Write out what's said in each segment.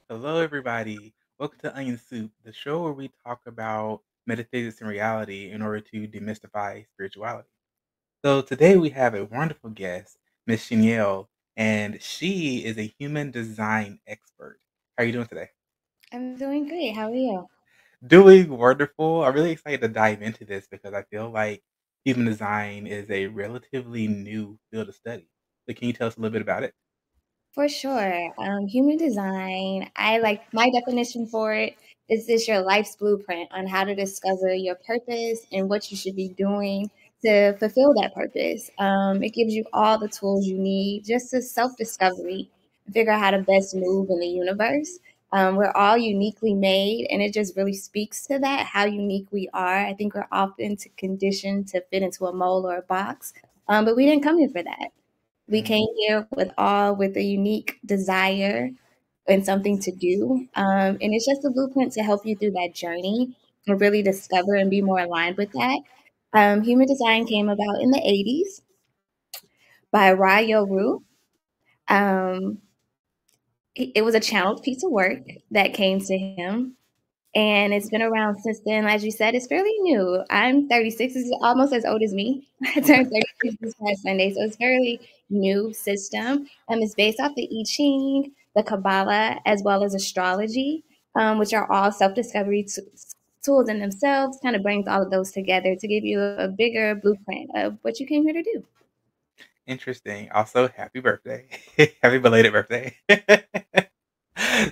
Hello, everybody. Welcome to Onion Soup, the show where we talk about metaphysics and reality in order to demystify spirituality. So today we have a wonderful guest, Miss Chenielle, and she is a human design expert. How are you doing today? I'm doing great. How are you? Doing wonderful. I'm really excited to dive into this because I feel like human design is a relatively new field of study. So can you tell us a little bit about it? For sure. Human design, I like my definition for it is this your life's blueprint on how to discover your purpose and what you should be doing to fulfill that purpose. It gives you all the tools you need just to self discovery, figure out how to best move in the universe. We're all uniquely made, and it just really speaks to that how unique we are. I think we're often conditioned to fit into a mold or a box, but we didn't come here for that. We Mhm. came here with a unique desire and something to do. And it's just a blueprint to help you through that journey and really discover and be more aligned with that. Human design came about in the 80s by Ryo Rue. Um, it was a channeled piece of work that came to him. And it's been around since then. As you said, it's fairly new. I'm 36, is almost as old as me. I turned 36 this past Sunday, so it's fairly new system. It's based off the I Ching, the Kabbalah, as well as astrology, which are all self-discovery tools in themselves. Kind of brings all of those together to give you a bigger blueprint of what you came here to do. Interesting. Also, happy birthday. Happy belated birthday.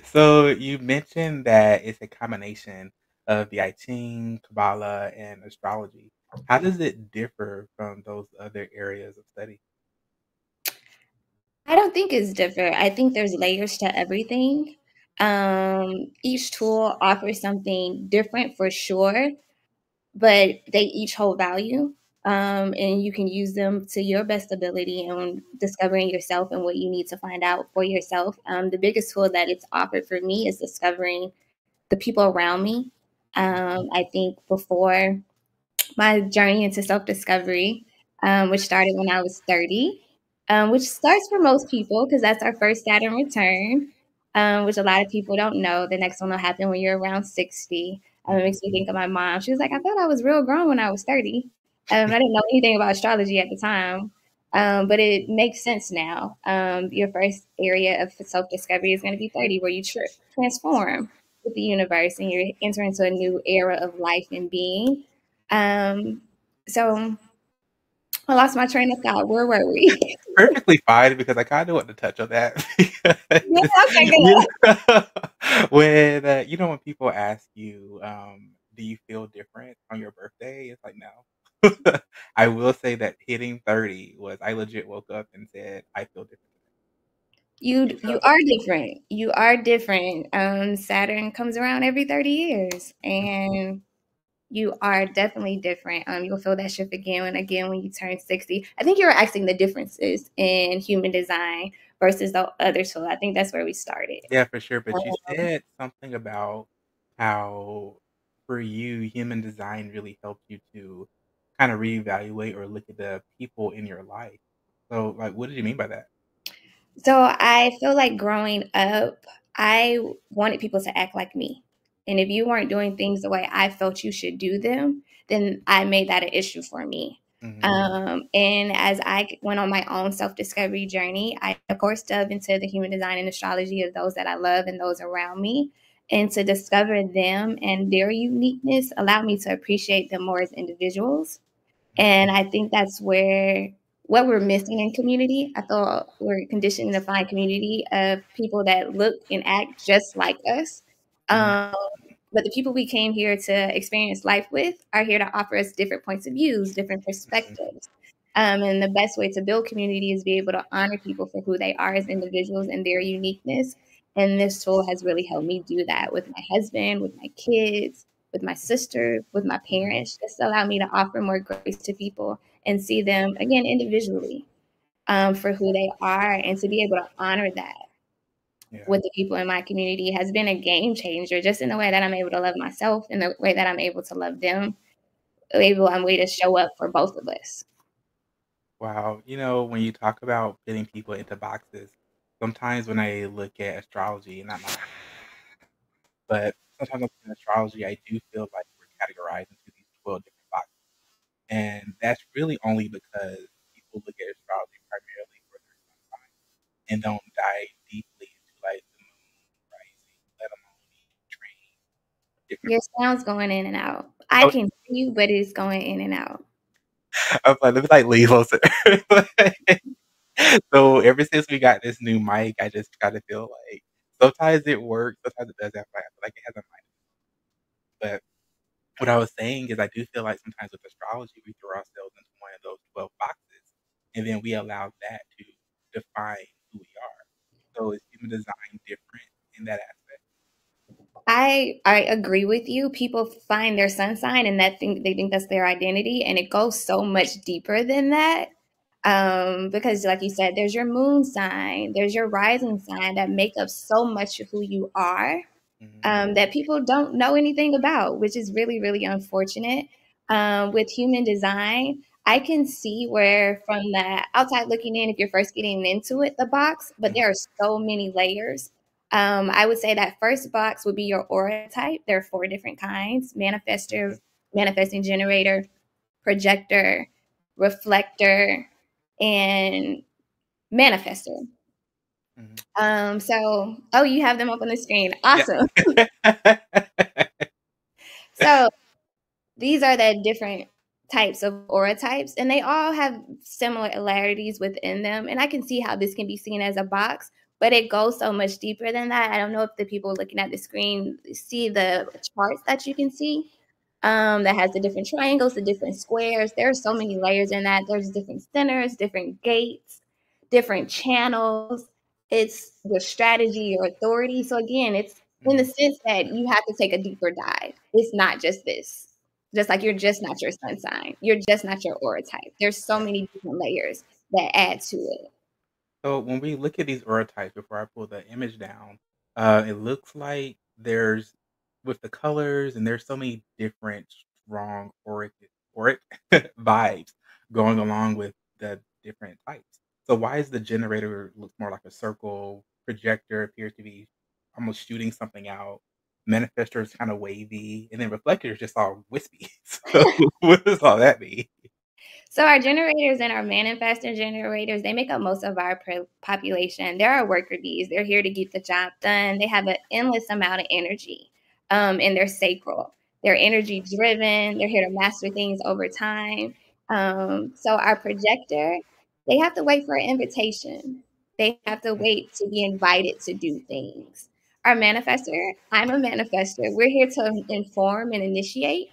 So you mentioned that it's a combination of the I Ching, Kabbalah, and astrology. How does it differ from those other areas of study? I don't think it's different. I think there's layers to everything. Each tool offers something different for sure, but they each hold value. And you can use them to your best ability on discovering yourself and what you need to find out for yourself. The biggest tool that it's offered for me is discovering the people around me. I think before my journey into self discovery, which started when I was 30, which starts for most people because that's our first Saturn return, which a lot of people don't know. The next one will happen when you're around 60. It Mhm. makes me think of my mom. She was like, I thought I was real grown when I was 30. I didn't know anything about astrology at the time. But it makes sense now. Your first area of self discovery is going to be 30, where you transform with the universe and you're entering into a new era of life and being. Um, so I lost my train of thought. Where were we? Perfectly fine because I kind of want to touch on that Yeah, because okay, you good. know, when when people ask you, do you feel different on your birthday? It's like no. I will say that hitting 30 was I legit woke up and said I feel different You are different. You are different. Saturn comes around every 30 years, today. and you are definitely different. You'll feel that shift again and again when you turn 60. I think you were asking the differences in human design versus the other two. I think that's where we started. Yeah, for sure. But you Um, said something about how for you, human design really helped you to kind of reevaluate or look at the people in your life. So, like, what did you mean by that? So I feel like growing up, I wanted people to act like me. And if you weren't doing things the way I felt you should do them, then I made that an issue for me. Hmm. And as I went on my own self discovery journey, I, of course, dove into the human design and astrology of those that I love and those around me. And to discover them and their uniqueness allowed me to appreciate them more as individuals, and I think that's where what we're missing in community. I thought we're conditioned to find community of people that look and act just like us. Hmm. Um, but the people we came here to experience life with are here to offer us different points of views, different perspectives. And the best way to build community is be able to honor people for who they are as individuals and their uniqueness. And this tool has really helped me do that with my husband, with my kids, with my sister, with my Mhm. parents, just allow me to offer more grace to people and see them again individually for who they are, and to be able to honor that Yeah. with the people in my community has been a game changer, just in the way that I'm able to love myself and the way that I'm able to love them. Able I'm way to show up for both of us. Wow. When you talk about fitting people into boxes, sometimes when I look at astrology, not my, but sometimes I look at astrology, I do feel like we're categorized into these 12 different boxes. And that's really only because people look at astrology primarily for their sun sign and don't dive deeply into like the moon, rising, let alone train different. Your sound's going in and out. I Oh, can hear you, but it's going in and out. I was like, let me like leave us. So ever since we got this new mic, I just kind of feel like sometimes it works, sometimes it doesn't. I feel like it has a mic. But what I was saying is, I do feel like sometimes with astrology, we throw ourselves into one of those 12 boxes, and then we allow that to define who we are. So is human design different in that aspect? I agree with you. People find their sun sign and they think that's their identity, and it goes so much deeper than that. Because like you said, there's your moon sign, there's your rising sign that make up so much of who you are. Mhm, That people don't know anything about, which is really, really unfortunate. With human design, I can see where from the outside looking in, if you're first getting into it, the box, but mhm, there are so many layers. I would say that first box would be your aura type. There are 4 different kinds: mhm, manifester, manifesting generator, projector, reflector, and manifester. mhm. Oh, you have them up on the screen. Yeah. Awesome. So these are the different types of aura types, and they all have similarities within them. And I can see how this can be seen as a box, but it goes so much deeper than that. I don't know if the people looking at the screen see the charts that you can see that has the different triangles, the different squares. There are so many layers in that. There's different centers, different gates, different channels. It's your strategy, your authority. So again, it's in the Mhm. sense that you have to take a deeper dive. It's not just this. Just like you're just not your sun sign. You're just not your aura type. There's so Yeah. many different layers that add to it. So when we look at these aura types, before I pull the image down, it looks like there's with the colors, and there's so many different strong auric vibes going along with the different types. So why is the generator looks more like a circle? Projector appears to be almost shooting something out. Manifestor is kind of wavy, and then reflector is just all wispy. So what does all that mean? So our generators and our manifesting generators, they make up most of our population. They're our worker bees. They're here to get the job done. They have an endless amount of energy in their sacral. They're energy driven. They're here to master things over time. So our projector, they have to wait for an invitation. They have to wait to be invited to do things. Our manifester, I'm a manifester. We're here to inform and initiate.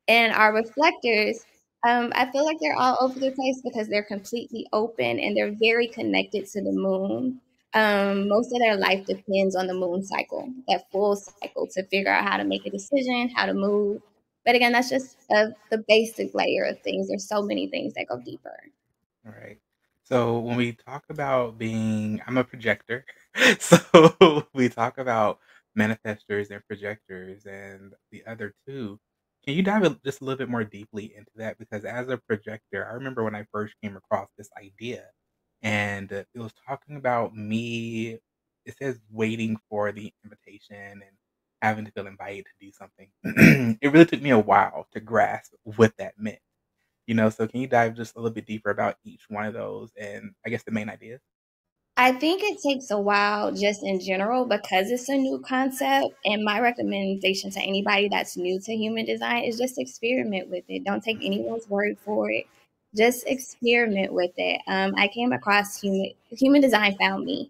And our reflectors, I feel like they're all over the place because they're completely open and they're very connected to the moon. Most of their life depends on the moon cycle, that full cycle, to figure out how to make a decision, how to move. But again, that's just the basic layer of things. There's so many things that go deeper. Right. So when we talk about I'm a projector. So we talk about manifestors and projectors and the other two. Can you dive just a little bit more deeply into that? Because as a projector, I remember when I first came across this idea, and it was talking about me. It says waiting for the invitation and having to feel invited to do something. It really took me a while to grasp what that meant. So can you dive just a little bit deeper about each one of those and I guess the main ideas? I think it takes a while just in general because it's a new concept. And my recommendation to anybody that's new to human design is just experiment with it. Don't take anyone's word for it. Just experiment with it. I came across human design found me.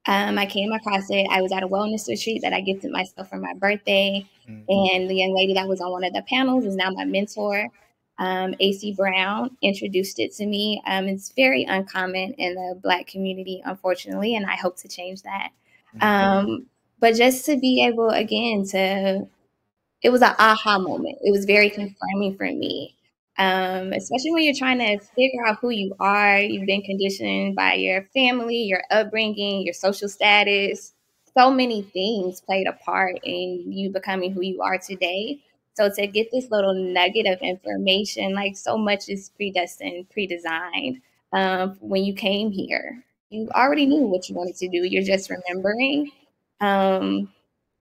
I came across it. I was at a wellness retreat that I gifted myself for my birthday. Mm, And the young lady that was on one of the panels is now my mentor. AC Brown introduced it to me. It's very uncommon in the Black community, unfortunately, and I hope to change that. Mhm. Um, but just to be able again to it was an aha moment. It was very confirming for me. Especially when you're trying to figure out who you are. You've been conditioned by your family, your upbringing, your social status. So many things played a part in you becoming who you are today. So to get this little nugget of information, like so much is predestined, pre-designed. When you came here, you already knew what you wanted to do. You're just remembering. Um,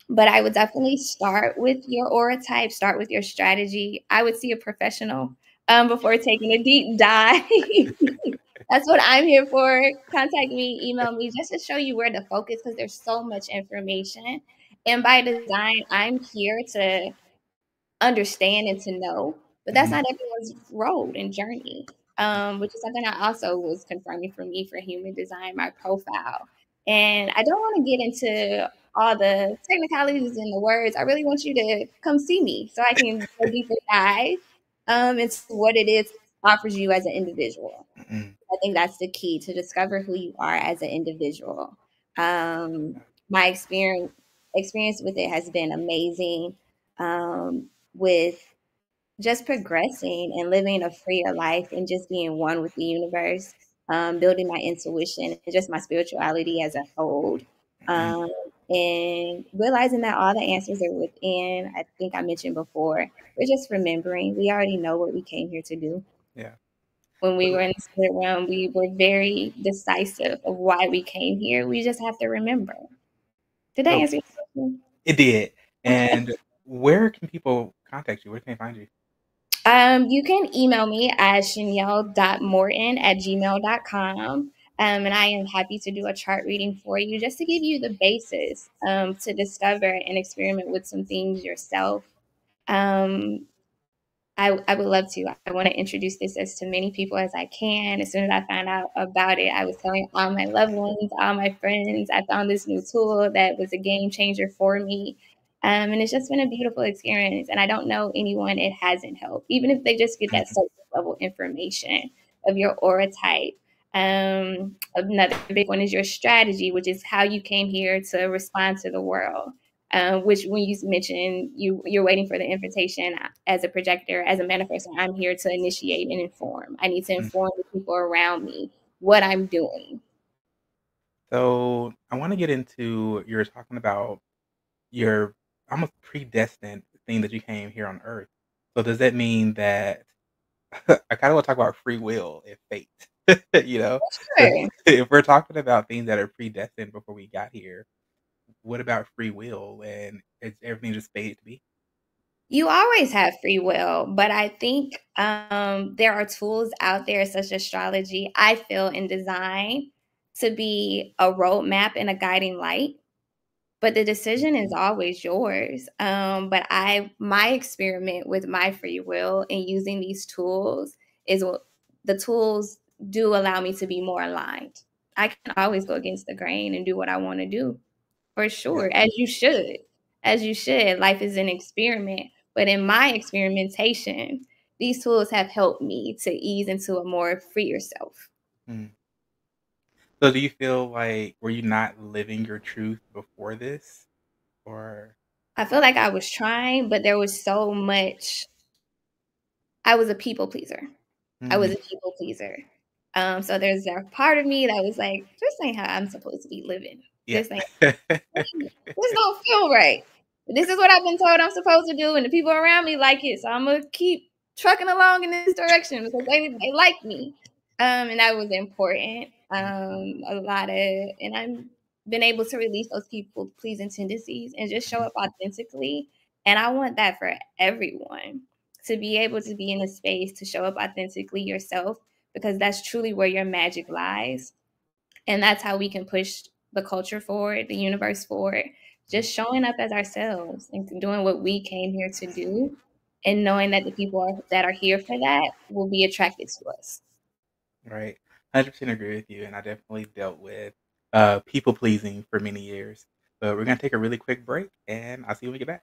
but I would definitely start with your aura type, start with your strategy. I would see a professional before taking a deep dive. That's what I'm here for. Contact me, email me, just to show you where to focus because there's so much information. And by design, I'm here to understand and to know, but that's Mhm. not everyone's road and journey, which is something I also was confirming for me for human design, my profile. And I don't want to get into all the technicalities and the words. I really want you to come see me so I can go deeper dive into what it is offers you as an individual. Mhm. I think that's the key to discover who you are as an individual. My experience with it has been amazing. With just progressing and living a freer life and just being one with the universe, building my intuition and just my spirituality as a whole. Mhm. Um, and realizing that all the answers are within. I think I mentioned before, we're just remembering. We already know what we came here to do. Yeah. When we So were in the spirit realm, we were very decisive of why we came here. We just have to remember. Did that so answer your question? it did. Okay. And where can people contact you? Where can they find you? You can email me at shanielle.morton@gmail.com. And I am happy to do a chart reading for you just to give you the basis to discover and experiment with some things yourself. Um, I would love to. I want to introduce this as to many people as I can. As soon as I found out about it, I was telling all my loved ones, all my friends. I found this new tool that was a game changer for me. And it's just been a beautiful experience. And I don't know anyone it hasn't helped, even if they just get that Mhm. surface level information of your aura type. Another big one is your strategy, which is how you came here to respond to the world. Which when you mentioned you're waiting for the invitation as a projector, as a manifestor, I'm here to initiate and inform. I need to Mhm. inform the people around me what I'm doing. So I want to get into you're talking about your almost predestined thing that you came here on Earth. So does that mean that I kind of want to talk about free will and fate? you know, if, Sure. if we're talking about things that are predestined before we got here, what about free will and is everything just fated to be? You always have free will, but I think there are tools out there such as astrology, I feel, in design to be a roadmap and a guiding light. But the decision is always yours. But my experiment with my free will and using these tools is the tools do allow me to be more aligned. I can always go against the grain and do what I want to do, for Yeah. sure, as you should. As you should. Life is an experiment. But in my experimentation, these tools have helped me to ease into a more freer self. Mm. So do you feel like were you not living your truth before this? Or I feel like I was trying, but there was so much. I was a people pleaser. I was mm, a people pleaser. So there's a part of me that was like, "This ain't how I'm supposed to be living. yeah. This ain't this don't feel right. This is what I've been told I'm supposed to do, and the people around me like it, so I'm gonna keep trucking along in this direction because they like me." And that was important. A lot of, and I'm been able to release those people pleasing tendencies and just show Mhm. up authentically. And I want that for everyone to be able to be in a space to show up authentically yourself because that's truly where your magic lies. And that's how we can push the culture forward, the universe forward, just showing up as ourselves and doing what we came here to do and knowing that the people that are here for that will be attracted to us. Right. 100% agree with you, and I definitely dealt with, people pleasing for many years. But we're gonna take a really quick break, and I'll see you when we get back.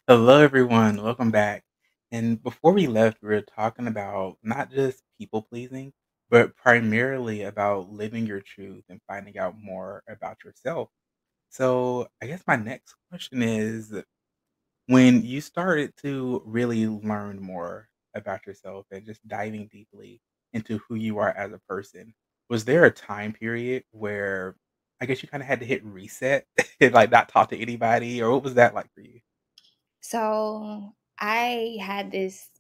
Hello, everyone. Welcome back. And before we left, we were talking about not just people pleasing, but primarily about living your truth and finding out more about yourself. So, I guess my next question is when you started to really learn more about yourself and just diving deeply into who you are as a person, was there a time period where I guess you kind of had to hit reset and like not talk to anybody, or what was that like for you? So I had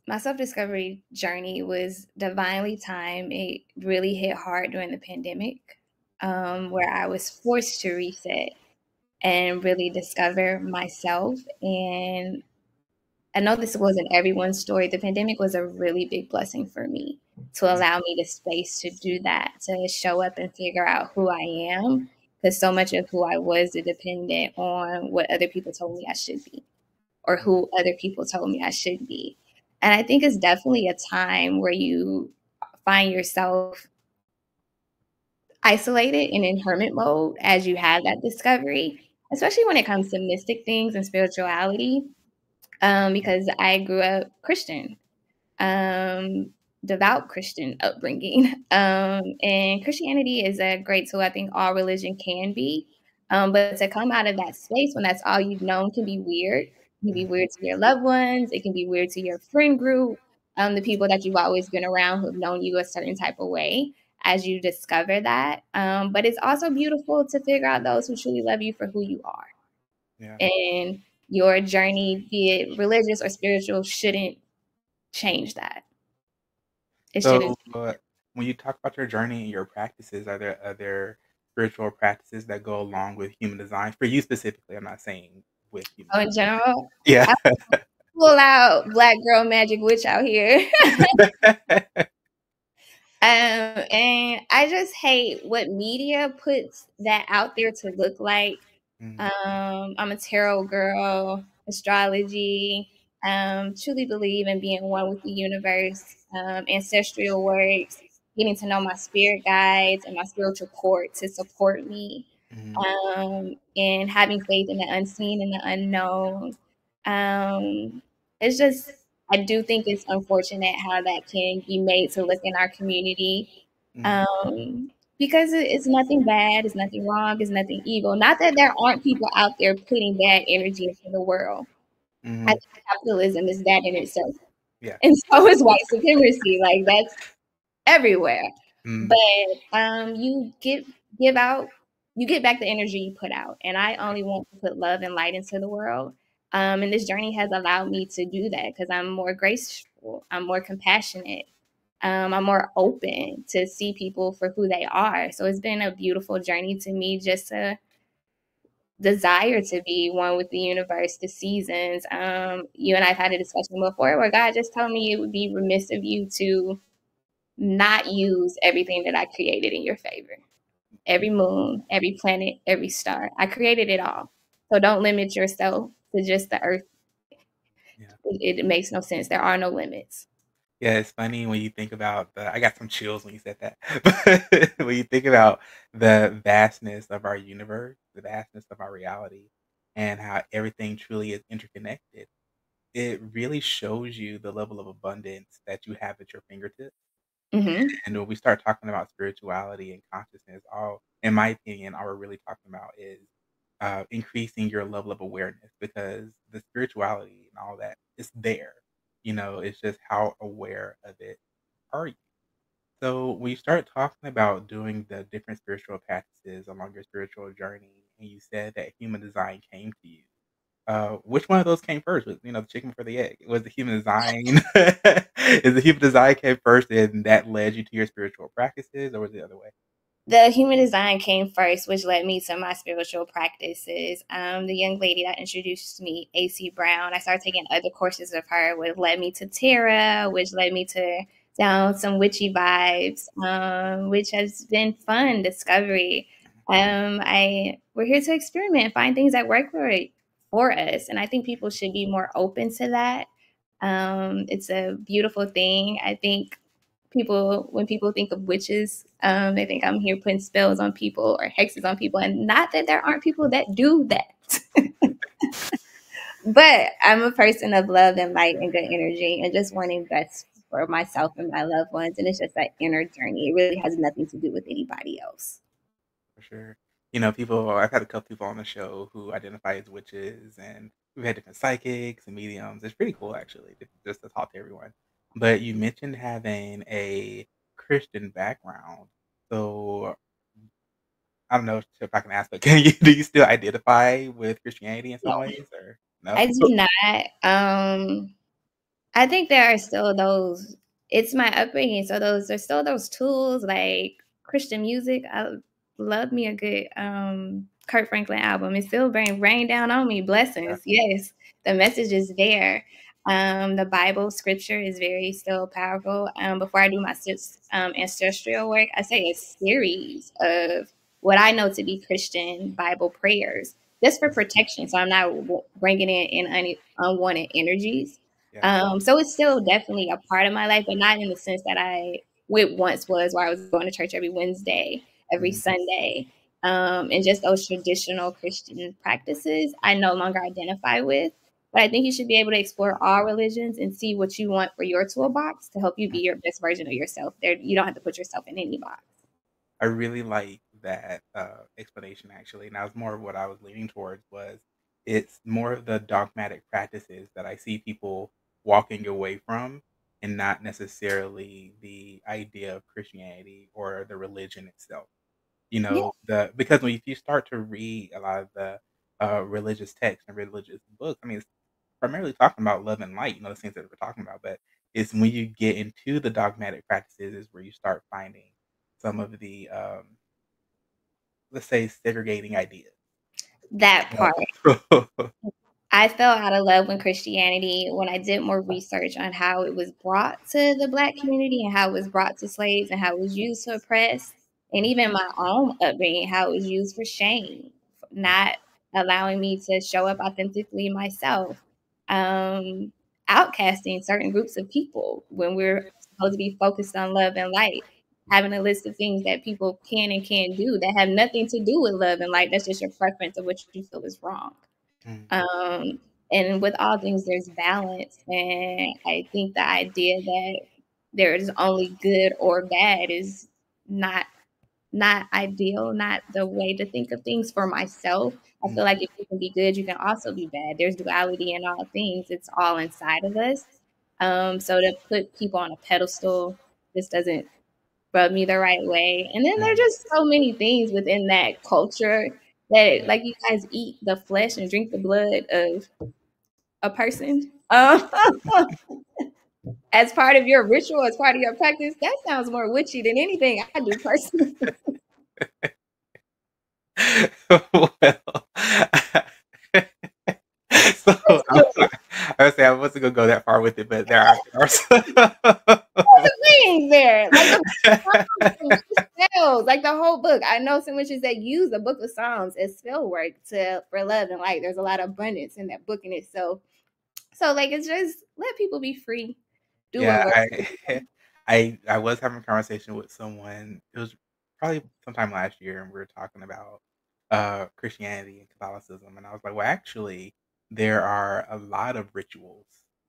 my self discovery journey was divinely timed. It really hit hard during the pandemic, where I was forced to reset and really discover myself. And I know this wasn't everyone's story. The pandemic was a really big blessing for me to allow me the space to do that, to show up and figure out who I am. Because so much of who I was dependent on what other people told me I should be or who other people told me I should be. And I think it's definitely a time where you find yourself isolated and in hermit mode as you have that discovery, especially when it comes to mystic things and spirituality. Because I grew up Christian, um, devout Christian upbringing. And Christianity is a great tool. I think all religion can be. But to come out of that space when that's all you've known can be weird. It can be weird to your loved ones. It can be weird to your friend group, the people that you've always been around who've known you a certain type of way as you discover that. But it's also beautiful to figure out those who truly love you for who you are. Yeah. And your journey, be it religious or spiritual, shouldn't change that. It So, shouldn't. when you talk about your journey and your practices, are there other spiritual practices that go along with human design? For you specifically, I'm not saying with human Oh, in design. general, Yeah. I pull out black girl magic witch out here. And I just hate what media puts that out there to look like. Mm, I'm a tarot girl, astrology, truly believe in being one with the universe, ancestral works, getting to know my spirit guides and my spiritual core to support me, mhm, and having faith in the unseen and the unknown. It's just, I do think it's unfortunate how that can be made to look in our community. mhm, Um, because it's nothing bad, it's nothing wrong, it's nothing evil. Not that there aren't people out there putting bad energy into the world. I mhm. think capitalism is bad in itself. Yeah. And so is white supremacy. Like that's everywhere. Mm, But give out, you get back the energy you put out. And I only want to put love and light into the world. And this journey has allowed me to do that because I'm more graceful, I'm more compassionate, I'm more open to see people for who they are. So it's been a beautiful journey to me just to desire to be one with the universe, the seasons. You and I've had a discussion before where God just told me it would be remiss of you to not use everything that I created in your favor. Every moon, every planet, every star. I created it all. So don't limit yourself to just the earth. yeah. It makes no sense. There are no limits. Yeah, it's funny when you think about the I got some chills when you said that. But when you think about the vastness of our universe, the vastness of our reality, and how everything truly is interconnected, it really shows you the level of abundance that you have at your fingertips. Hmm. And when we start talking about spirituality and consciousness, all in my opinion, all we're really talking about is increasing your level of awareness because the spirituality and all that is there. It's just how aware of it are you. So when you start talking about doing the different spiritual practices along your spiritual journey, and you said that human design came to you, which one of those came first? Was the chicken before the egg? Was the human design is the human design came first and that led you to your spiritual practices, or was it the other way? The human design came first, which led me to my spiritual practices. The young lady that introduced me, AC Brown, I started taking other courses of her, which led me to Tara, which led me to down some witchy vibes, which has been fun discovery. We're here to experiment, find things that work for us, and I think people should be more open to that. It's a beautiful thing. I think when people think of witches, they think I'm here putting spells on people or hexes on people, and not that there aren't people that do that. But I'm a person of love and light and good energy and just wanting best for myself and my loved ones. And it's just that inner journey. It really has nothing to do with anybody else. For sure. You know, people I've had a couple people on the show who identify as witches, and we've had different psychics and mediums. It's pretty cool actually, just to talk to everyone. But you mentioned having a Christian background. So, I don't know if I can ask, but can you do you still identify with Christianity in some No, ways or no? I do not. I think there are still those it's my upbringing, so there's still those tools like Christian music. I love me a good, Kirk Franklin album. It still bring rain down on me, Yeah. blessings. Yes, the message is there. The Bible scripture is very still powerful. Before I do my ancestral work, I say a series of what I know to be Christian Bible prayers, just for protection, so I'm not bringing in unwanted energies. Yeah. So it's still definitely a part of my life, but not in the sense that it once was, where I was going to church every Wednesday, every Mhm. Sunday, and just those traditional Christian practices I no longer identify with. But I think you should be able to explore all religions and see what you want for your toolbox to help you be your best version of yourself. There, you don't have to put yourself in any box. I really like that, explanation actually. Now it's more of what I was leaning towards was it's more of the dogmatic practices that I see people walking away from and not necessarily the idea of Christianity or the religion itself. You Yeah, know, the because when if you start to read a lot of the, religious texts and religious books, I mean, it's primarily talking about love and light, you know, the things that we're talking about, but it's when you get into the dogmatic practices is where you start finding some of the, let's say, segregating ideas. that part. So I fell out of love with Christianity when I did more research on how it was brought to the Black community and how it was brought to slaves and how it was used to oppress, and even my own upbringing, how it was used for shame, not allowing me to show up authentically myself, um, outcasting certain groups of people when we're supposed to be focused on love and light, having a list of things that people can and can't do that have nothing to do with love and light. That's just your preference of what you feel is wrong. Mm, Um, and with all things, there's balance. And I think the idea that there is only good or bad is not not ideal, not the way to think of things for myself. I mm, feel like if you can be good, you can also be bad. There's duality in all things. It's all inside of us. So to put people on a pedestal just doesn't rub me the right way. And then there are mm. just so many things within that culture that, Yeah. like, you guys eat the flesh and drink the blood of a person as part of your ritual, as part of your practice. That sounds more witchy than anything I do personally. Well, so I would say I wasn't gonna go that far with it, but there are some The things there, like the Psalms spells, like the whole book. I know some witches that use the Book of Psalms as spell work to for love and light. There's a lot of abundance in that book in itself. So like it's just let people be free, do what Yeah, works. I was having a conversation with someone, it was probably sometime last year, and we were talking about, Christianity and Catholicism, and I was like, "Well, actually, there are a lot of rituals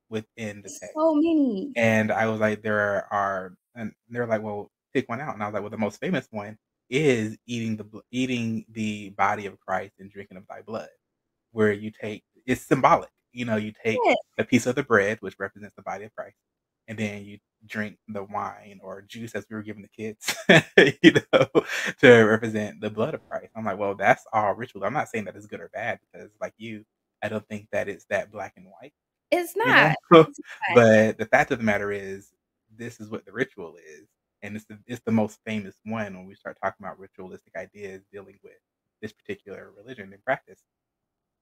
within the text." So many. And I was like, "There are," and they're like, "Well, pick one out." And I was like, "Well, the most famous one is eating the body of Christ and drinking of thy blood." Where you take it's symbolic, you know, you take Yeah. a piece of the bread, which represents the body of Christ, and then you drink the wine or juice as we were giving the kids, you know, to represent the blood of Christ. I'm like, well, that's all ritual. I'm not saying that it's good or bad because like you, I don't think that it's that black and white, It's you not. know? It's not. But the fact of the matter is this is what the ritual is. And it's the most famous one when we start talking about ritualistic ideas dealing with this particular religion and practice.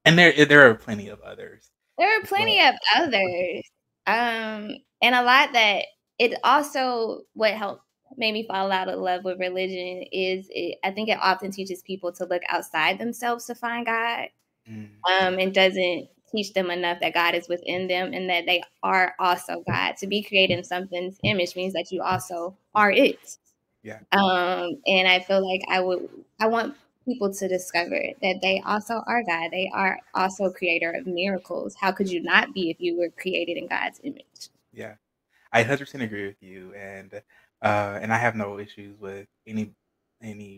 And there are plenty of others There are as well. plenty of others. And a lot that it also what helped made me fall out of love with religion is I think it often teaches people to look outside themselves to find God. Mm, And doesn't teach them enough that God is within them and that they are also God. To be created in something's image means that you also are it. yeah. And I feel like I want people to discover that they also are God. They are also creator of miracles. How could you not be if you were created in God's image? Yeah. I 100% agree with you, and I have no issues with any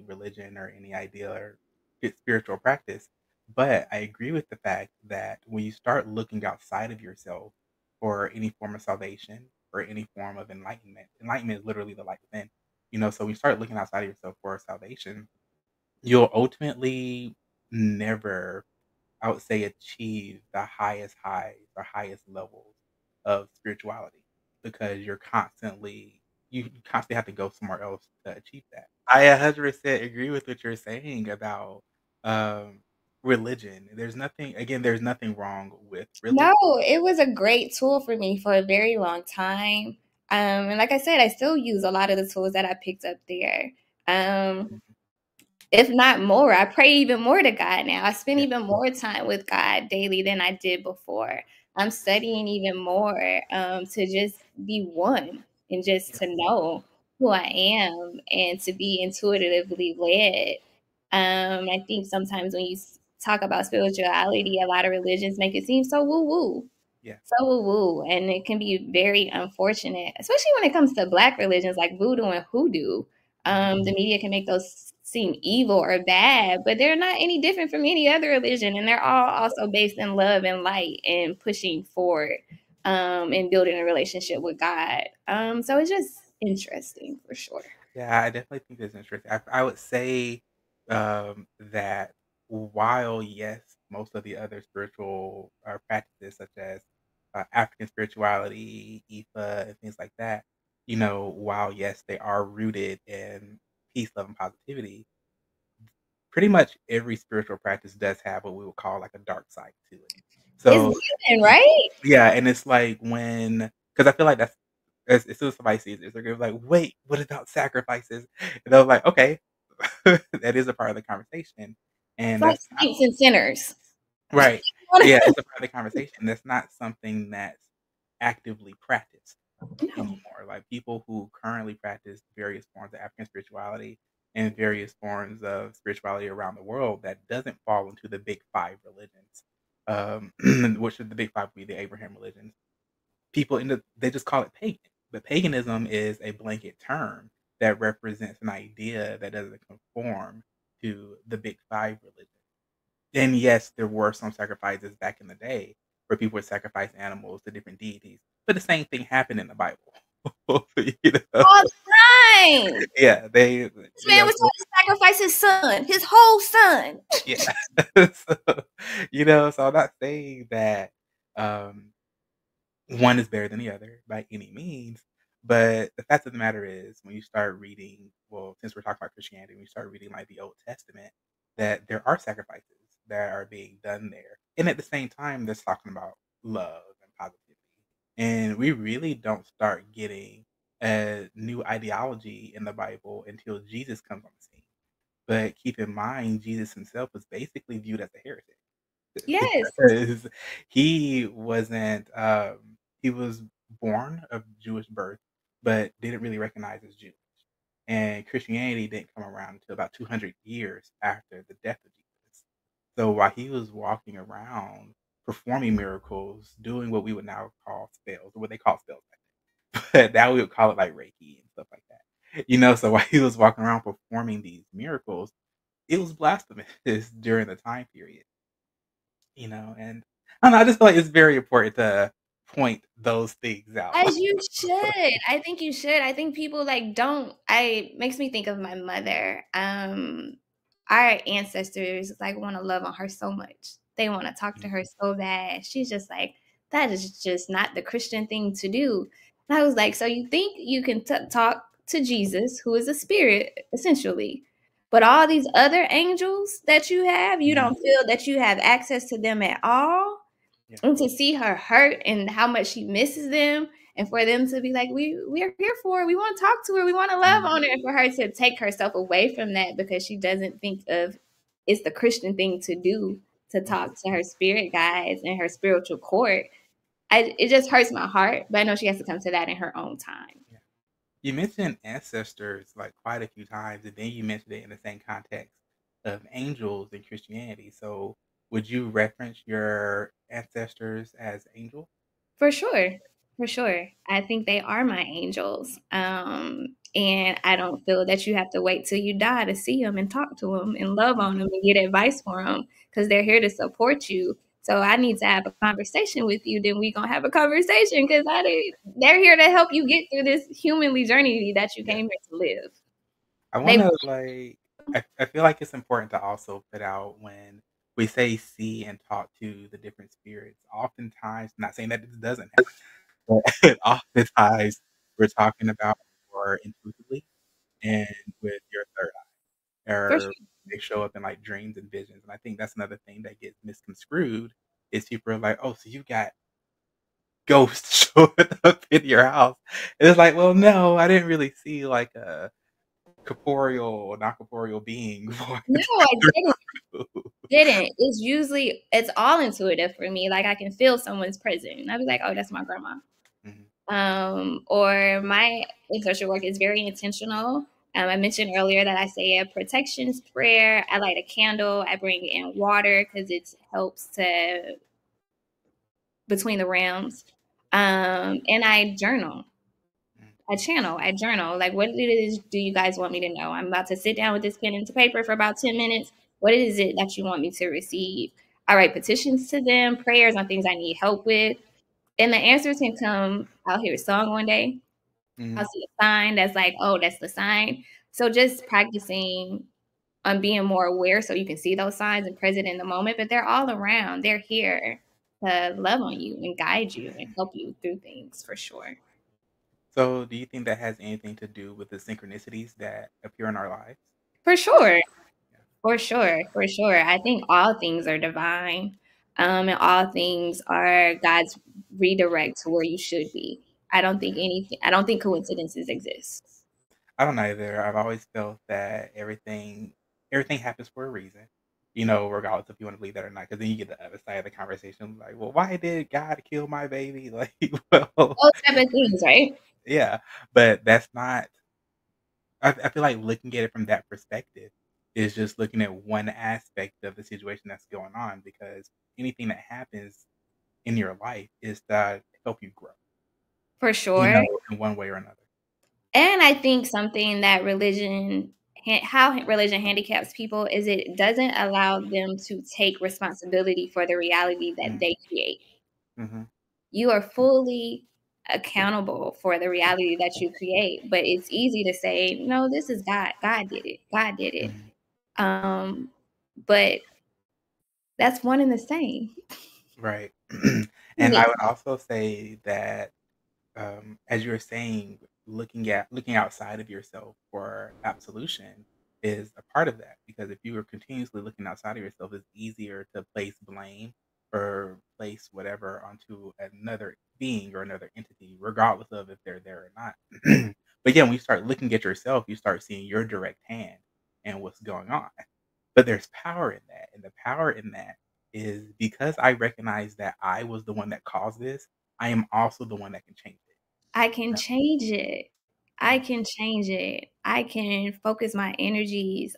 religion or any idea or spiritual practice. But I agree with the fact that when you start looking outside of yourself for any form of salvation or any form of enlightenment, enlightenment is literally the light within. So when you start looking outside of yourself for salvation, you'll ultimately never, I would say, achieve the highest highs or highest levels of spirituality because you constantly have to go somewhere else to achieve that. I 100% agree with what you're saying about um, religion. There's nothing wrong with religion. No, it was a great tool for me for a very long time. And like I said, I still use a lot of the tools that I picked up there. Um, Mhm. if not more, I pray even more to God now. I spend Yeah, even more time with God daily than I did before. I'm studying even more to just be one and just yeah, to know who I am and to be intuitively led. I think sometimes when you talk about spirituality, a lot of religions make it seem so woo woo. yeah. So woo-woo, and it can be very unfortunate, especially when it comes to Black religions like voodoo and hoodoo. Mhm. The media can make those seem evil or bad, but they're not any different from any other religion, and they're all also based in love and light and pushing forward, and building a relationship with God. So it's just interesting for sure. Yeah, I definitely think that's interesting. I would say that while, yes, most of the other spiritual practices, such as African spirituality, Ifa, and things like that, while, yes, they are rooted in peace, love, and positivity, pretty much every spiritual practice does have what we would call like a dark side to it. It's So, given, right? yeah, and it's like because I feel like that's as soon as somebody sees this, they're gonna be like, "Wait, what about sacrifices?" And I was like, "Okay, that is a part of the conversation, It's and like that's not saints and sinners. right." Yeah, it's a part of the conversation. That's not something that's actively practiced No. anymore. Like people who currently practice various forms of African spirituality and various forms of spirituality around the world that doesn't fall into the big five religions, which is the big five would be the Abraham religions. They just call it pagan. But paganism is a blanket term that represents an idea that doesn't conform to the big five religions. And yes, there were some sacrifices back in the day where people would sacrifice animals to different deities, but the same thing happened in the Bible. you know? All the time. Yeah, This man was so, trying to sacrifice his son, his whole son. yeah. so, so I'm not saying that um, one is better than the other by any means, but the fact of the matter is, when you start reading, well, since we're talking about Christianity, when you start reading like the Old Testament, that there are sacrifices that are being done there, and at the same time, that's talking about love and positivity, and we really don't start getting a new ideology in the Bible until Jesus comes on the scene. But keep in mind, Jesus himself was basically viewed as a heretic. Yes. Because he was born of Jewish birth, but didn't really recognize as Jewish. And Christianity didn't come around until about 200 years after the death of Jesus. So while he was walking around performing miracles, doing what we would now call spells, or what they call spells back then, but now we would call it like Reiki and stuff like that. So while he was walking around performing these miracles, it was blasphemous during the time period. And I don't know, I just feel like it's very important to point those things out. As you should. I think you should. I think people like don't I makes me think of my mother. Our ancestors like want to love on her so much. They want to talk to Mhm, her so bad. She's just like, that is just not the Christian thing to do. And I was like, so you think you can talk to Jesus, who is a spirit, essentially, but all these other angels that you have, you mhm, don't feel that you have access to them at all? yeah, And to see her hurt and how much she misses them, and for them to be like, we're here for her, we want to talk to her, we want to love mhm, on her, and for her to take herself away from that because she doesn't think of it's the Christian thing to do to mhm, talk to her spirit guides and her spiritual court. It just hurts my heart, but I know she has to come to that in her own time. yeah. You mentioned ancestors like quite a few times, and then you mentioned it in the same context of angels in Christianity. So, would you reference your ancestors as angels? For sure. For sure. I think they are my angels. And I don't feel that you have to wait till you die to see them and talk to them and love on them and get advice for them because they're here to support you. So I need to have a conversation with you. Then we gonna have a conversation because they're here to help you get through this humanly journey that you Yeah. came here to live. I They wanna, like I feel like it's important to also put out when we say see and talk to the different spirits. Oftentimes, not saying that this doesn't happen, but oftentimes we're talking about more intuitively and with your third eye, for or sure. they show up in, like, dreams and visions, and I think that's another thing that gets misconstrued is people are like, "Oh, so you got ghosts showing up in your house." And it's like, "Well, no, I didn't really see, like, a corporeal or not corporeal being going No, I didn't. through." It's all intuitive for me. Like I can feel someone's presence. I'd be like, oh, that's my grandma. Mhm, Or my social work is very intentional. I mentioned earlier that I say a protection prayer. I light a candle. I bring in water because it helps to between the realms. And I journal. mhm, I journal. Like, what it is do you guys want me to know? I'm about to sit down with this pen and paper for about 10 minutes. What is it that you want me to receive? I write petitions to them, prayers on things I need help with. And the answers can come. I'll hear a song one day. I'll mhm. see a sign that's like, oh, that's the sign. So just practicing on being more aware so you can see those signs and present in the moment, but they're all around. They're here to love on you and guide you and help you through things for sure. So, do you think that has anything to do with the synchronicities that appear in our lives? For sure. Yeah. For sure. For sure. I think all things are divine. And all things are God's redirect to where you should be. I don't think coincidences exist. I don't either. I've always felt that everything happens for a reason, regardless if you wanna believe that or not. Because then you get the other side of the conversation, like, "Well, why did God kill my baby?" Like, well, Those type of things, right? yeah, but that's not I feel like looking at it from that perspective is just looking at one aspect of the situation that's going on because anything that happens in your life is to help you grow, For sure. in one way or another. And I think something that how religion handicaps people is it doesn't allow them to take responsibility for the reality that Mm, they create. mhm, You are fully accountable for the reality that you create, but it's easy to say, "No, this is God. God did it. God did it." mhm, Um, but that's one and the same. right. And I Me. would also say that as you were saying, looking outside of yourself for absolution is a part of that because if you are continuously looking outside of yourself, it's easier to place blame or place whatever onto another being or another entity, regardless of if they're there or not. But yeah, when you start looking at yourself, you start seeing your direct hand and what's going on. But there's power in that, and the power in that is because I recognize that I was the one that caused this, I am also the one that can change it. I can change it. I Yeah, can change it. I can focus my energy,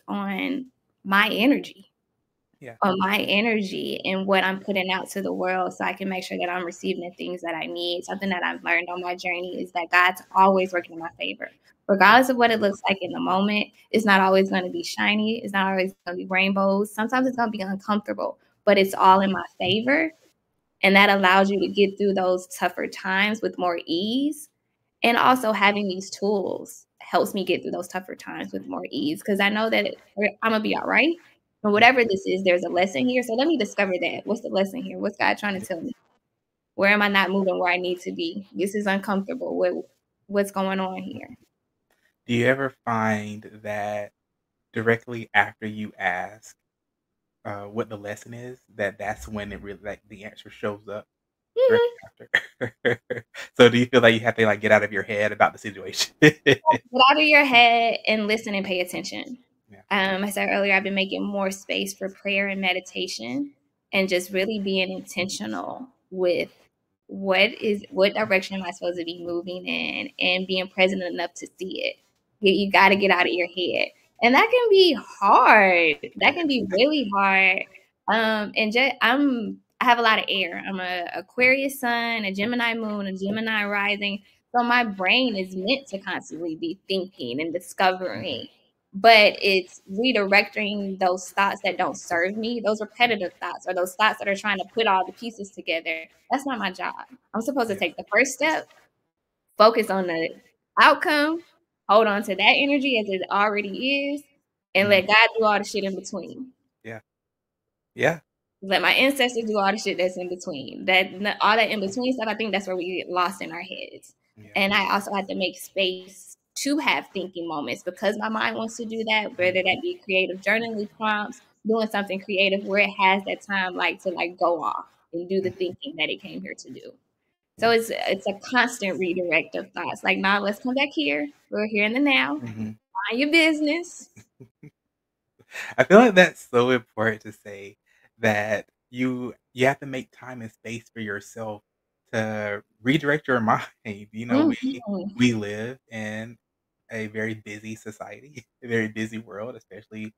yeah, on my energy and what I'm putting out to the world so I can make sure that I'm receiving the things that I need. Something that I've learned on my journey is that God's always working in my favor. Regardless of what it looks like in the moment, it's not always going to be shiny. It's not always going to be rainbows. Sometimes it's going to be uncomfortable, but it's all in my favor. And that allows you to get through those tougher times with more ease. And also having these tools helps me get through those tougher times with more ease because I know that I'm gonna be all right. And yeah, whatever this is, there's a lesson here. So let me discover that. What's the lesson here? What's God trying to yeah. tell me? Where am I not moving where I need to be? This is uncomfortable. What's going on here? Do you ever find that directly after you ask, what the lesson is, that's when it really like, the answer shows up directly Mhm. after? So do you feel like you have to, like, get out of your head about the situation? Get out of your head and listen and pay attention. Yeah, I said earlier, I've been making more space for prayer and meditation and just really being intentional with what direction am I supposed to be moving in and being present enough to see it. You got to get out of your head. And that can be hard. That It can is. be really hard. And I have a lot of air. I'm a Aquarius sun, a Gemini moon, a Gemini rising. So my brain is meant to constantly be thinking and Mhm, discovering. But it's redirecting those thoughts that don't serve me, those repetitive thoughts, or those thoughts that are trying to put all the pieces together. That's not my job. I'm supposed to yeah, take the first step, focus on the outcome, hold on to that energy as it already is, and mhm, let God do all the shit in between. yeah, yeah, Let my ancestors do all the shit that's in between. All that in between stuff, I think that's where we get lost in our heads. yeah, And I also have to make space to have thinking moments because my mind wants to do that, mhm, whether that be creative journaling prompts, doing something creative where it has that time like to like go off and do the mhm, thinking that it came here to do. So yeah, it's a constant redirect of thoughts. Like, nah, let's come back here. We're here in the now. mhm. Mind your business. I feel like that's so important to say that you have to make time and space for yourself to redirect your mind. You know, Mhm. we live in a very busy society, a very busy world, especially,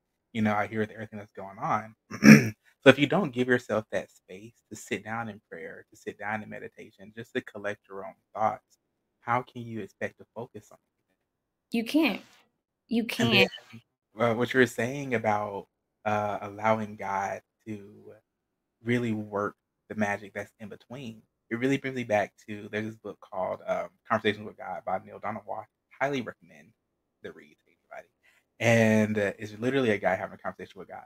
out here with everything that's going on. So if you don't give yourself that space to sit down in prayer, to sit down in meditation, just to collect your own thoughts, how can you expect to focus on it? You can't. You And then can't. what you were saying about allowing God to really work the magic that's in between, it really brings me back to there's this book called Conversations with God by Neil Donald. Highly recommend the read to anybody. And it's literally a guy having a conversation with God.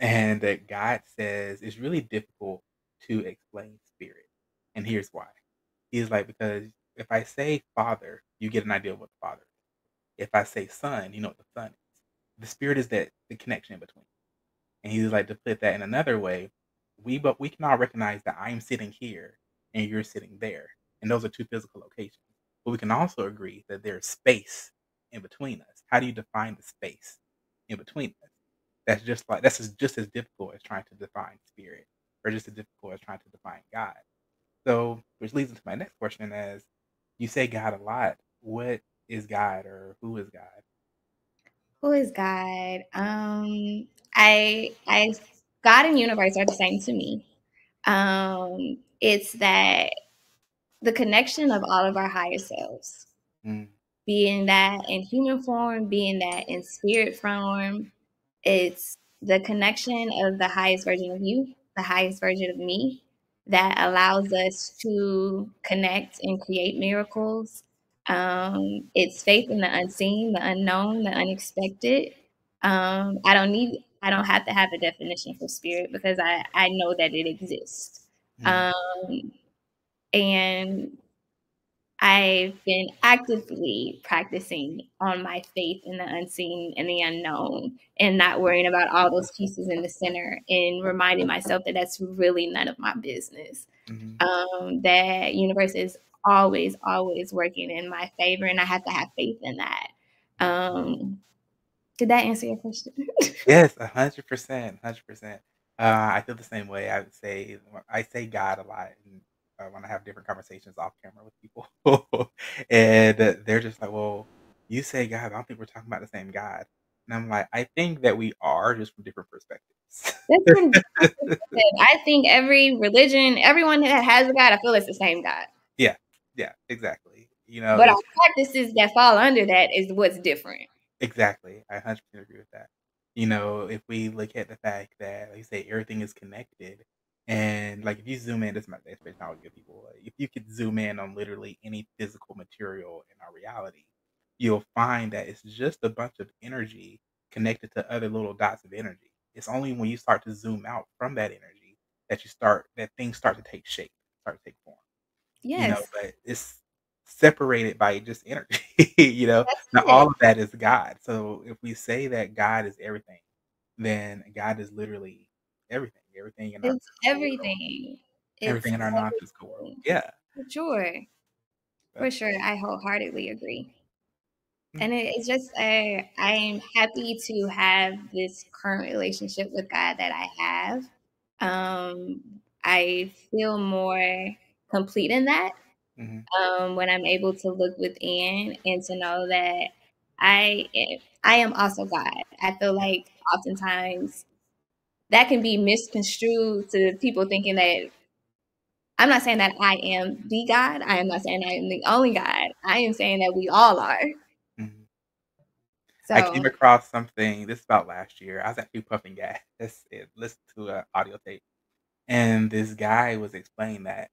And that God says it's really difficult to explain spirit. And here's why. He's like, because if I say father, you get an idea of what the father is. If I say son, you know what the son is. The spirit is that the connection in between. And he's like, to put that in another way, we can all recognize that I'm sitting here and you're sitting there. And those are two physical locations. But we can also agree that there's space in between us. How do you define the space in between us? Just as difficult as trying to define spirit, or just as difficult as trying to define God. So, which leads into my next question: as you say God a lot, what is God, or who is God? Who is God? I God and universe are the same to me. It's that the connection of all of our higher selves, Mm, being that in human form, being that in spirit form. It's the connection of the highest version of you, the highest version of me, that allows us to connect and create miracles. It's faith in the unseen, the unknown, the unexpected. I don't have to have a definition for spirit because I know that it exists. mm, Um, and I've been actively practicing on my faith in the unseen and the unknown and not worrying about all those pieces in the center and reminding myself that that's really none of my business. mhm. That universe is always, always working in my favor and I have to have faith in that. Um, did that answer your question? Yes, 100%, 100%. I feel the same way. I would say I say God a lot when I have different conversations off camera with people, and they're just like, "Well, you say God, I don't think we're talking about the same God." And I'm like, "I think that we are, just from different perspectives." That's from different perspectives. I think every religion, everyone that has a God, I feel it's the same God. Yeah, yeah, exactly. But our practices that fall under that is what's different. Exactly. I 100% agree with that. If we look at the fact that, like you say, everything is connected, and like if you zoom in, this is my expectation I would give people. If you could zoom in on literally any physical material in our reality, you'll find that it's just a bunch of energy connected to other little dots of energy. It's only when you start to zoom out from that energy that things start to take shape, start to take form. Yes, But it's separated by just energy, you know? that's Now it. all of that is God. So if we say that God is everything, then God is literally everything, everything in our It's physical world, everything. It's everything in our non-physical world. everything. Yeah. For sure. So, For sure. I wholeheartedly agree. mm, And it's just, I'm happy to have this current relationship with God that I have. I feel more complete in that mhm, when I'm able to look within and to know that I I am also God. I feel like oftentimes that can be misconstrued to people thinking that I'm not saying that I am the God. I am not saying I am the only God. I am saying that we all are. Mhm. I came So, across something this is about last year. I was actually puffing gas and listened to an audio tape, and this guy was explaining that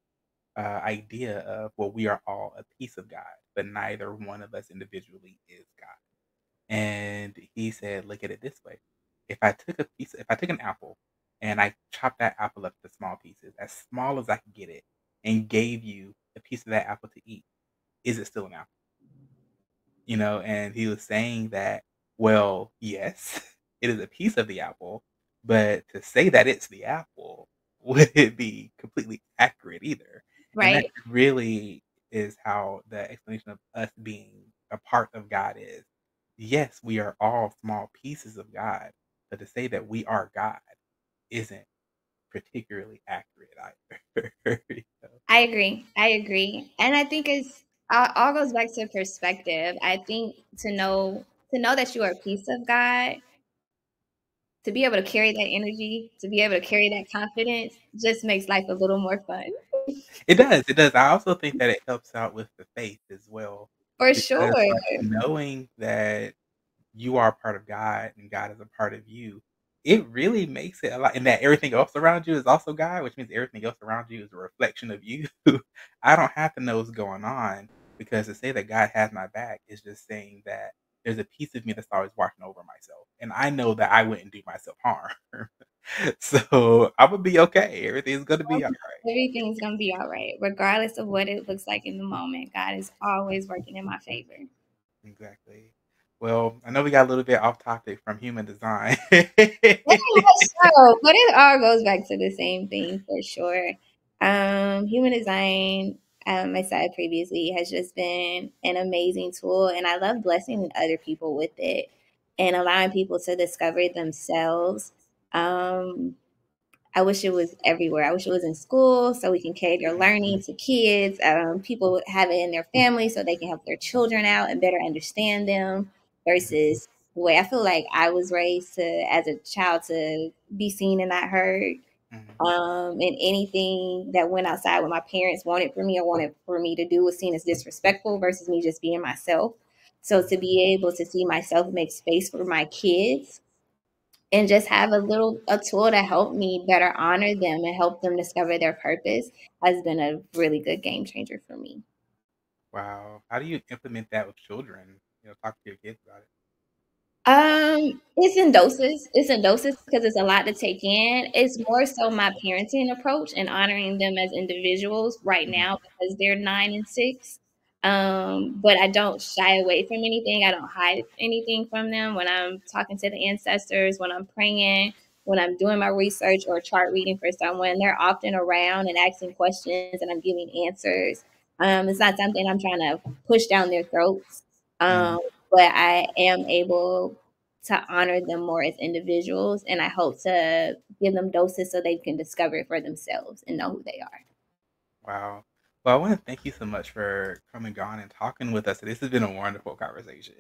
idea of, well, we are all a piece of God, but neither one of us individually is God. And he said, look at it this way. If I took an apple and I chopped that apple up into small pieces, as small as I could get it, and gave you a piece of that apple to eat, is it still an apple? And he was saying that, well, yes, it is a piece of the apple, but to say that it's the apple wouldn't be completely accurate either. And that right. really is how the explanation of us being a part of God is. Yes, we are all small pieces of God, but to say that we are God isn't particularly accurate either. you know? I agree. I agree. And I think it's all goes back to perspective. I think to know that you are a piece of God, to be able to carry that energy, to be able to carry that confidence, just makes life a little more fun. It does, it does. I also think that it helps out with the faith as well, For because, sure. like, knowing that you are a part of God and God is a part of you, it really makes it a lot and that everything else around you is also God, which means everything else around you is a reflection of you. I don't have to know what's going on because to say that God has my back is just saying that there's a piece of me that's always watching over myself, and I know that I wouldn't do myself harm. So, Imma be okay. Everything's gonna be alright. Everything's gonna be all right, regardless of what it looks like in the moment. God is always working in my favor. Exactly. Well, I know we got a little bit off topic from human design. Very much so, but it all goes back to the same thing for sure. Human design, I said previously, has just been an amazing tool, and I love blessing other people with it and allowing people to discover themselves. Um, I wish it was everywhere. I wish it was in school so we can carry their learning to kids. People have it in their families so they can help their children out and better understand them versus the way I feel like I was raised to as a child to be seen and not heard. Mhm, And anything that went outside what my parents wanted for me or wanted for me to do was seen as disrespectful versus me just being myself. So mhm. to be able to see myself make space for my kids and just have a tool to help me better honor them and help them discover their purpose has been a really good game changer for me. Wow. How do you implement that with children? Talk to your kids about it. It's in doses. It's in doses because it's a lot to take in. It's more so my parenting approach and honoring them as individuals right Mhm, now because they're 9 and 6. But I don't shy away from anything. I don't hide anything from them when I'm talking to the ancestors, when I'm praying, when I'm doing my research or chart reading for someone. They're often around and asking questions, and I'm giving answers. It's not something I'm trying to push down their throats. mhm. But I am able to honor them more as individuals, and I hope to give them doses so they can discover it for themselves and know who they are. Wow. Well, I wanna thank you so much for coming on and talking with us. This has been a wonderful conversation.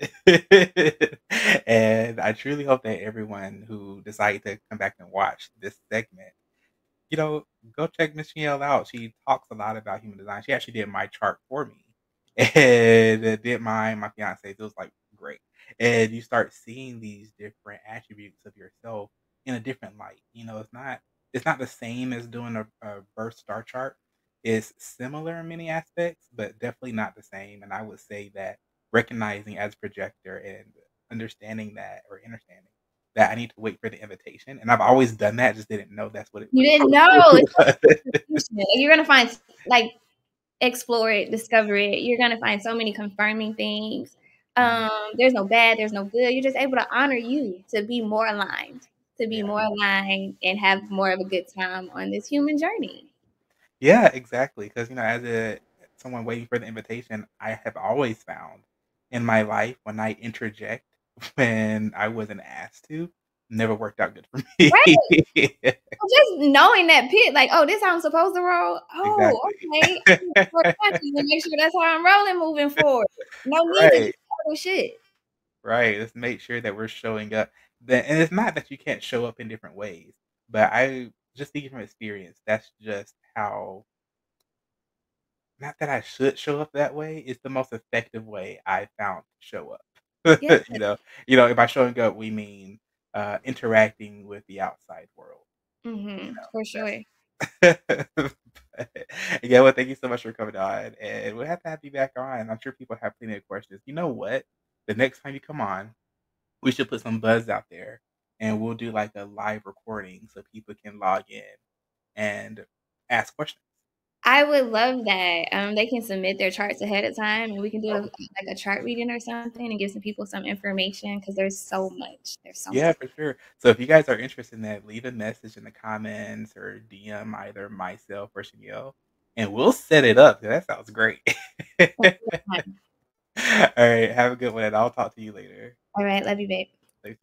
And I truly hope that everyone who decided to come back and watch this segment you know, go check Miss Michelle out. She talks a lot about human design. She actually did my chart for me and did my fiance. It was like great. And you start seeing these different attributes of yourself in a different light. It's not the same as doing a birth star chart. It's similar in many aspects, but definitely not the same. And I would say that recognizing as a projector and understanding that I need to wait for the invitation, and I've always done that, just didn't know that's what it You didn't know. was. It's like you're gonna find like explore it, discover it. You're gonna find so many confirming things. Mhm. There's no bad, there's no good. You're just able to honor you to be more aligned, Yeah. and have more of a good time on this human journey. Yeah, exactly, because, as someone waiting for the invitation, I have always found in my life when I interject when I wasn't asked to, never worked out good for me. Right? Just knowing that pit, like, oh, this how I'm supposed to roll. Oh, Exactly. okay. I'm gonna, work on this and make sure that's how I'm rolling moving forward. No need to do Right, other shit. Right, let's make sure that we're showing up. That and it's not that you can't show up in different ways, but I just speaking from experience, that's just how not that I should show up that way, it's the most effective way I found to show up. Yeah. You know you know, by showing up, we mean, interacting with the outside world, you Mhm. know, For sure. but yeah, well, thank you so much for coming on, and we'll have to have you back on. I'm sure people have plenty of questions. You know what? The next time you come on, we should put some buzz out there, and we'll do, like, a live recording so people can log in and ask questions. I would love that. They can submit their charts ahead of time, and we can do Oh, like a chart reading or something and give some people some information because there's so much. There's so yeah, much. for sure. So if you guys are interested in that, leave a message in the comments or DM either myself or Chanel, and we'll set it up. That sounds great. Alright, have a good one, and I'll talk to you later. All right. Love you, babe. Thanks.